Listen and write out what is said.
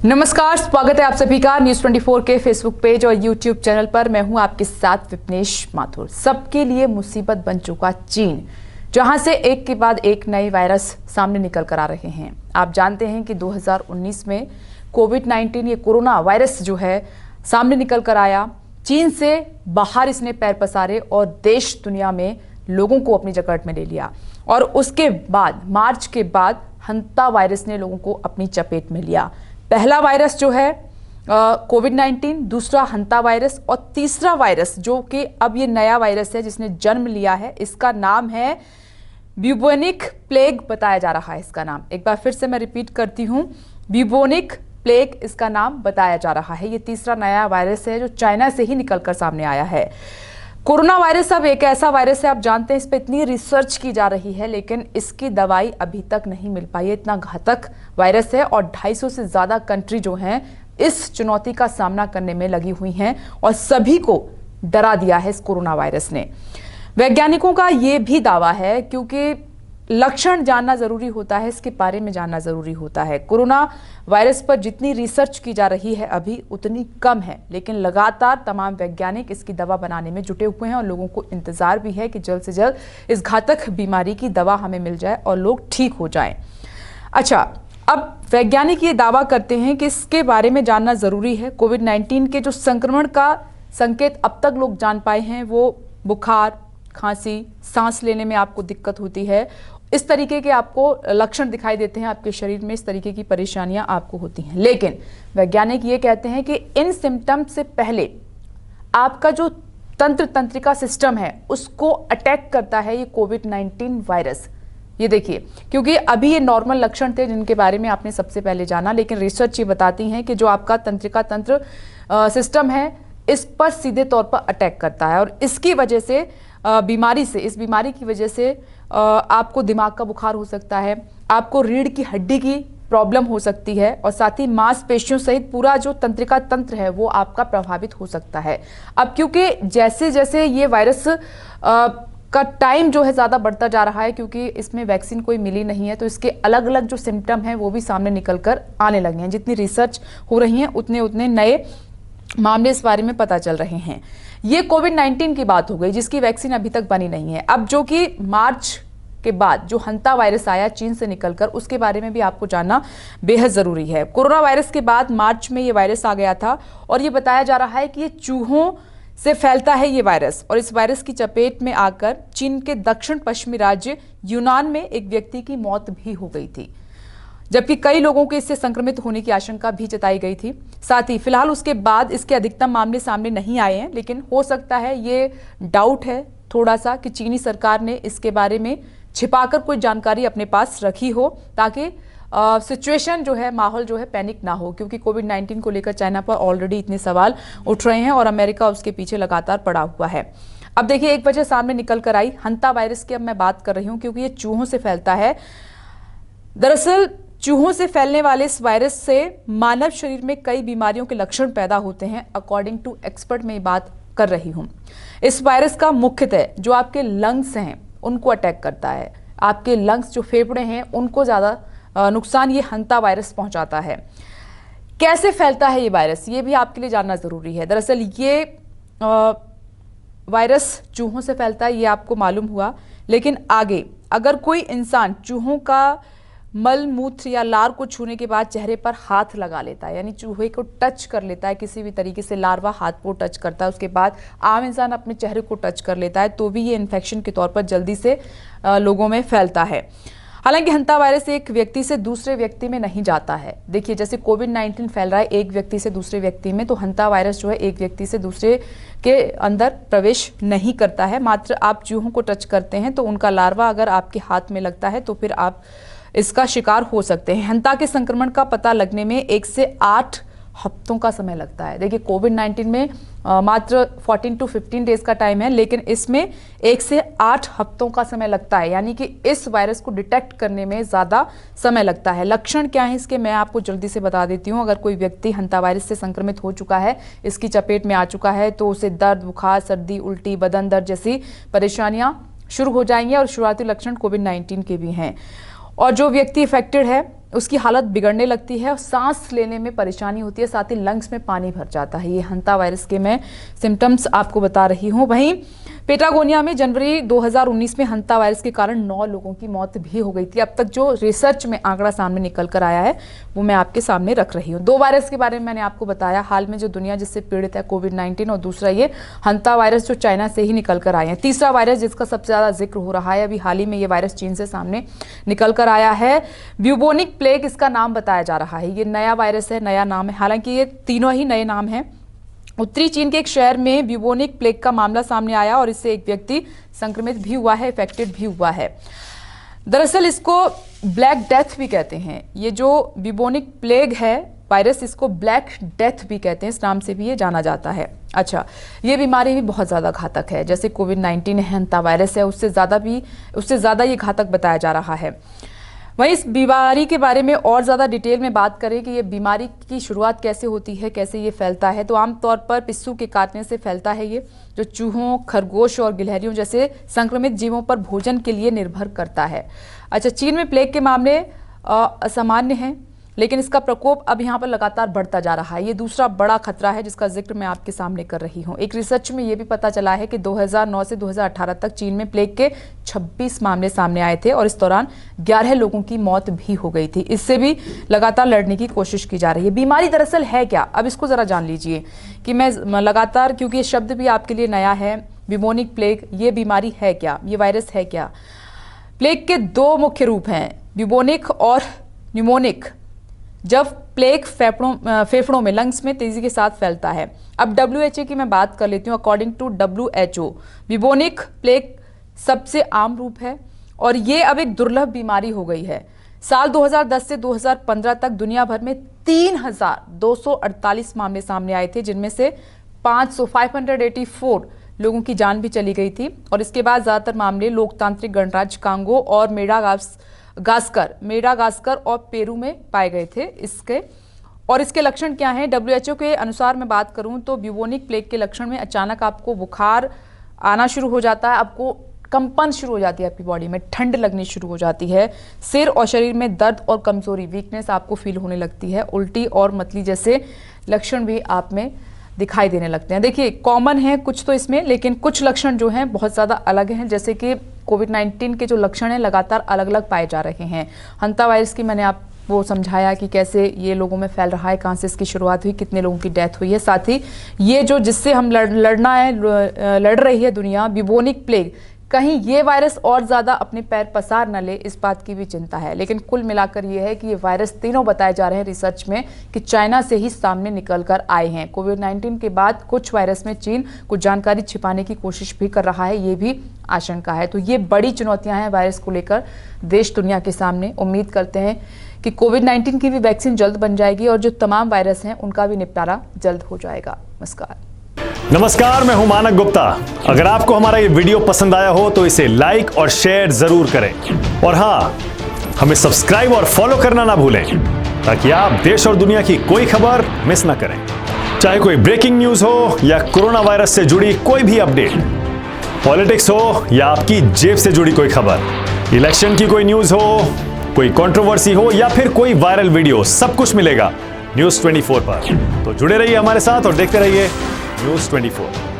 नमस्कार, स्वागत है आप सभी का न्यूज़ 24 के फेसबुक पेज और यूट्यूब चैनल पर। मैं हूं आपके साथ विपनेश माथुर। सबके लिए मुसीबत बन चुका चीन, जहां से एक के बाद एक नए वायरस सामने निकल कर आ रहे हैं। आप जानते हैं कि 2019 में कोविड-19 ये कोरोना वायरस जो है सामने निकल कर आया। चीन से बाहर इसने पैर पसारे और देश दुनिया में लोगों को अपनी जकड़ में ले लिया। और उसके बाद मार्च के बाद हंता वायरस ने लोगों को अपनी चपेट में लिया। पहला वायरस जो है कोविड-19, दूसरा हंता वायरस और तीसरा वायरस जो कि अब ये नया वायरस है जिसने जन्म लिया है, इसका नाम है ब्यूबोनिक प्लेग बताया जा रहा है। इसका नाम एक बार फिर से मैं रिपीट करती हूँ, ब्यूबोनिक प्लेग इसका नाम बताया जा रहा है। ये तीसरा नया वायरस है जो चाइना से ही निकलकर सामने आया है। कोरोना वायरस अब एक ऐसा वायरस है, आप जानते हैं इस पर इतनी रिसर्च की जा रही है लेकिन इसकी दवाई अभी तक नहीं मिल पाई है। इतना घातक वायरस है और 250 से ज्यादा कंट्री जो हैं इस चुनौती का सामना करने में लगी हुई हैं और सभी को डरा दिया है इस कोरोना वायरस ने। वैज्ञानिकों का ये भी दावा है, क्योंकि लक्षण जानना जरूरी होता है, इसके बारे में जानना जरूरी होता है। कोरोना वायरस पर जितनी रिसर्च की जा रही है अभी उतनी कम है, लेकिन लगातार तमाम वैज्ञानिक इसकी दवा बनाने में जुटे हुए हैं और लोगों को इंतजार भी है कि जल्द से जल्द इस घातक बीमारी की दवा हमें मिल जाए और लोग ठीक हो जाएं। अच्छा, अब वैज्ञानिक ये दावा करते हैं कि इसके बारे में जानना जरूरी है। कोविड-19 के जो संक्रमण का संकेत अब तक लोग जान पाए हैं वो बुखार, खांसी, सांस लेने में आपको दिक्कत होती है, इस तरीके के आपको लक्षण दिखाई देते हैं, आपके शरीर में इस तरीके की परेशानियां आपको होती हैं। लेकिन वैज्ञानिक ये कहते हैं कि इन सिम्टम से पहले आपका जो तंत्रिका सिस्टम है उसको अटैक करता है ये कोविड-19 वायरस। ये देखिए, क्योंकि अभी ये नॉर्मल लक्षण थे जिनके बारे में आपने सबसे पहले जाना, लेकिन रिसर्च ये बताती है कि जो आपका तंत्र सिस्टम है इस पर सीधे तौर पर अटैक करता है और इसकी वजह से इस बीमारी की वजह से आपको दिमाग का बुखार हो सकता है, आपको रीढ़ की हड्डी की प्रॉब्लम हो सकती है और साथ ही मांसपेशियों सहित पूरा जो तंत्रिका तंत्र है वो आपका प्रभावित हो सकता है। अब क्योंकि जैसे जैसे ये वायरस का टाइम जो है ज़्यादा बढ़ता जा रहा है, क्योंकि इसमें वैक्सीन कोई मिली नहीं है, तो इसके अलग अलग जो सिम्टम हैं वो भी सामने निकल कर आने लगे हैं। जितनी रिसर्च हो रही है उतने उतने नए मामले इस बारे में पता चल रहे हैं। ये कोविड-19 की बात हो गई जिसकी वैक्सीन अभी तक बनी नहीं है। अब जो कि मार्च के बाद जो हंता वायरस आया चीन से निकलकर, उसके बारे में भी आपको जानना बेहद जरूरी है। कोरोना वायरस के बाद मार्च में ये वायरस आ गया था और ये बताया जा रहा है कि ये चूहों से फैलता है ये वायरस और इस वायरस की चपेट में आकर चीन के दक्षिण पश्चिमी राज्य यूनान में एक व्यक्ति की मौत भी हो गई थी, जबकि कई लोगों के इससे संक्रमित होने की आशंका भी जताई गई थी। साथ ही फिलहाल उसके बाद इसके अधिकतम मामले सामने नहीं आए हैं, लेकिन हो सकता है ये डाउट है थोड़ा सा कि चीनी सरकार ने इसके बारे में छिपाकर कोई जानकारी अपने पास रखी हो ताकि सिचुएशन जो है, माहौल जो है पैनिक ना हो, क्योंकि कोविड-19 को लेकर चाइना पर ऑलरेडी इतने सवाल उठ रहे हैं और अमेरिका उसके पीछे लगातार पड़ा हुआ है। अब देखिए, एक वजह सामने निकल कर आई हंता वायरस की। अब मैं बात कर रही हूँ क्योंकि ये चूहों से फैलता है। दरअसल चूहों से फैलने वाले इस वायरस से मानव शरीर में कई बीमारियों के लक्षण पैदा होते हैं। अकॉर्डिंग टू एक्सपर्ट मैं बात कर रही हूं। इस वायरस का मुख्यतः जो आपके लंग्स हैं उनको अटैक करता है। आपके लंग्स जो फेफड़े हैं उनको ज्यादा नुकसान ये हंता वायरस पहुंचाता है। कैसे फैलता है ये वायरस, ये भी आपके लिए जानना जरूरी है। दरअसल ये वायरस चूहों से फैलता है, ये आपको मालूम हुआ, लेकिन आगे अगर कोई इंसान चूहों का मल मूत्र या लार को छूने के बाद चेहरे पर हाथ लगा लेता है, यानी चूहे को टच कर लेता है किसी भी तरीके से, लार्वा हाथ को टच करता है, उसके बाद आम इंसान अपने चेहरे को टच कर लेता है, तो भी ये इन्फेक्शन के तौर पर जल्दी से लोगों में फैलता है। हालांकि हंता वायरस एक व्यक्ति से दूसरे व्यक्ति में नहीं जाता है। देखिए, जैसे कोविड-19 फैल रहा है एक व्यक्ति से दूसरे व्यक्ति में, तो हंता वायरस जो है एक व्यक्ति से दूसरे के अंदर प्रवेश नहीं करता है। मात्र आप चूहों को टच करते हैं तो उनका लार्वा अगर आपके हाथ में लगता है तो फिर आप इसका शिकार हो सकते हैं। हंता के संक्रमण का पता लगने में 1 से 8 हफ्तों का समय लगता है। देखिए, कोविड-19 में मात्र 14 to 15 डेज का टाइम है, लेकिन इसमें 1 से 8 हफ्तों का समय लगता है, यानी कि इस वायरस को डिटेक्ट करने में ज़्यादा समय लगता है। लक्षण क्या है इसके, मैं आपको जल्दी से बता देती हूँ। अगर कोई व्यक्ति हंता वायरस से संक्रमित हो चुका है, इसकी चपेट में आ चुका है, तो उसे दर्द, बुखार, सर्दी, उल्टी, बदन दर्द जैसी परेशानियाँ शुरू हो जाएंगी और शुरुआती लक्षण कोविड-19 के भी हैं। और जो व्यक्ति इफेक्टेड है उसकी हालत बिगड़ने लगती है और सांस लेने में परेशानी होती है, साथ ही लंग्स में पानी भर जाता है। ये हंता वायरस के मैं सिम्टम्स आपको बता रही हूँ। वहीं पेटागोनिया में जनवरी 2019 में हंता वायरस के कारण 9 लोगों की मौत भी हो गई थी। अब तक जो रिसर्च में आंकड़ा सामने निकल कर आया है वो मैं आपके सामने रख रही हूँ। 2 वायरस के बारे में मैंने आपको बताया हाल में जो दुनिया जिससे पीड़ित है, कोविड-19, और दूसरा ये हंता वायरस जो चाइना से ही निकल कर आए हैं। तीसरा वायरस जिसका सबसे ज़्यादा जिक्र हो रहा है, अभी हाल ही में ये वायरस चीन से सामने निकल कर आया है, ब्यूबोनिक प्लेग इसका नाम बताया जा रहा है। ये नया वायरस है, नया नाम है, हालांकि ये तीनों ही नए नाम हैं। उत्तरी चीन के एक शहर में ब्यूबोनिक प्लेग का मामला सामने आया और इससे एक व्यक्ति संक्रमित भी हुआ है, इफेक्टेड भी हुआ है। दरअसल इसको ब्लैक डेथ भी कहते हैं। ये जो ब्यूबोनिक प्लेग है वायरस, इसको ब्लैक डेथ भी कहते हैं, इस नाम से भी ये जाना जाता है। अच्छा, ये बीमारी भी बहुत ज़्यादा घातक है, जैसे कोविड-19 है, हंता वायरस है, उससे ज़्यादा ये घातक बताया जा रहा है। वहीं इस बीमारी के बारे में और ज़्यादा डिटेल में बात करें कि ये बीमारी की शुरुआत कैसे होती है, कैसे ये फैलता है, तो आमतौर पर पिस्सू के काटने से फैलता है ये, जो चूहों, खरगोश और गिलहरियों जैसे संक्रमित जीवों पर भोजन के लिए निर्भर करता है। अच्छा, चीन में प्लेग के मामले असामान्य हैं, लेकिन इसका प्रकोप अब यहाँ पर लगातार बढ़ता जा रहा है। ये दूसरा बड़ा खतरा है जिसका जिक्र मैं आपके सामने कर रही हूँ। एक रिसर्च में ये भी पता चला है कि 2009 से 2018 तक चीन में प्लेग के 26 मामले सामने आए थे और इस दौरान 11 लोगों की मौत भी हो गई थी। इससे भी लगातार लड़ने की कोशिश की जा रही है। बीमारी दरअसल है क्या, अब इसको ज़रा जान लीजिए कि मैं लगातार, क्योंकि ये शब्द भी आपके लिए नया है, ब्यूबोनिक प्लेग, ये बीमारी है क्या, ये वायरस है क्या। प्लेग के 2 मुख्य रूप हैं, ब्यूबोनिक और न्यूमोनिक। जब प्लेग फेफड़ों में, लंग्स में तेजी के साथ फैलता है। अब WHO की मैं बात कर लेती हूँ। According to WHO, bubonic plague सबसे आम रूप है और ये अब एक दुर्लभ बीमारी हो गई है। साल 2010 से 2015 तक दुनिया भर में 3,248 मामले सामने आए थे, जिनमें से 584 लोगों की जान भी चली गई थी। और इसके बाद ज़्यादातर मामले लोकतांत्रिक गणराज्य कांगो और मेडागास्कर और पेरू में पाए गए थे। इसके लक्षण क्या हैं? WHO के अनुसार मैं बात करूं तो ब्यूबोनिक प्लेग के लक्षण में अचानक आपको बुखार आना शुरू हो जाता है, आपको कंपन शुरू हो जाती है, आपकी बॉडी में ठंड लगनी शुरू हो जाती है, सिर और शरीर में दर्द और कमजोरी, वीकनेस आपको फील होने लगती है, उल्टी और मतली जैसे लक्षण भी आप में दिखाई देने लगते हैं। देखिए, कॉमन है कुछ तो इसमें, लेकिन कुछ लक्षण जो हैं बहुत ज़्यादा अलग हैं। जैसे कि कोविड-19 के जो लक्षण हैं लगातार अलग अलग पाए जा रहे हैं। हंता वायरस की मैंने आपको समझाया कि कैसे ये लोगों में फैल रहा है, कहाँ से इसकी शुरुआत हुई, कितने लोगों की डेथ हुई है। साथ ही ये जो जिससे हम लड़ रही है दुनिया, ब्यूबोनिक प्लेग, कहीं ये वायरस और ज़्यादा अपने पैर पसार न ले, इस बात की भी चिंता है। लेकिन कुल मिलाकर ये है कि ये वायरस तीनों बताए जा रहे हैं रिसर्च में कि चाइना से ही सामने निकल कर आए हैं। कोविड-19 के बाद कुछ वायरस में चीन कुछ जानकारी छिपाने की कोशिश भी कर रहा है, ये भी आशंका है। तो ये बड़ी चुनौतियां हैं वायरस को लेकर देश दुनिया के सामने। उम्मीद करते हैं कि कोविड-19 की भी वैक्सीन जल्द बन जाएगी और जो तमाम वायरस हैं उनका भी निपटारा जल्द हो जाएगा। नमस्कार, मैं हूं मानक गुप्ता। अगर आपको हमारा ये वीडियो पसंद आया हो तो इसे लाइक और शेयर जरूर करें और हाँ, हमें सब्सक्राइब और फॉलो करना ना भूलें ताकि आप देश और दुनिया की कोई खबर मिस ना करें। चाहे कोई ब्रेकिंग न्यूज हो या कोरोना वायरस से जुड़ी कोई भी अपडेट, पॉलिटिक्स हो या आपकी जेब से जुड़ी कोई खबर, इलेक्शन की कोई न्यूज हो, कोई कंट्रोवर्सी हो या फिर कोई वायरल वीडियो, सब कुछ मिलेगा न्यूज़ 24 पर। तो जुड़े रहिए हमारे साथ और देखते रहिए न्यूज़ 24।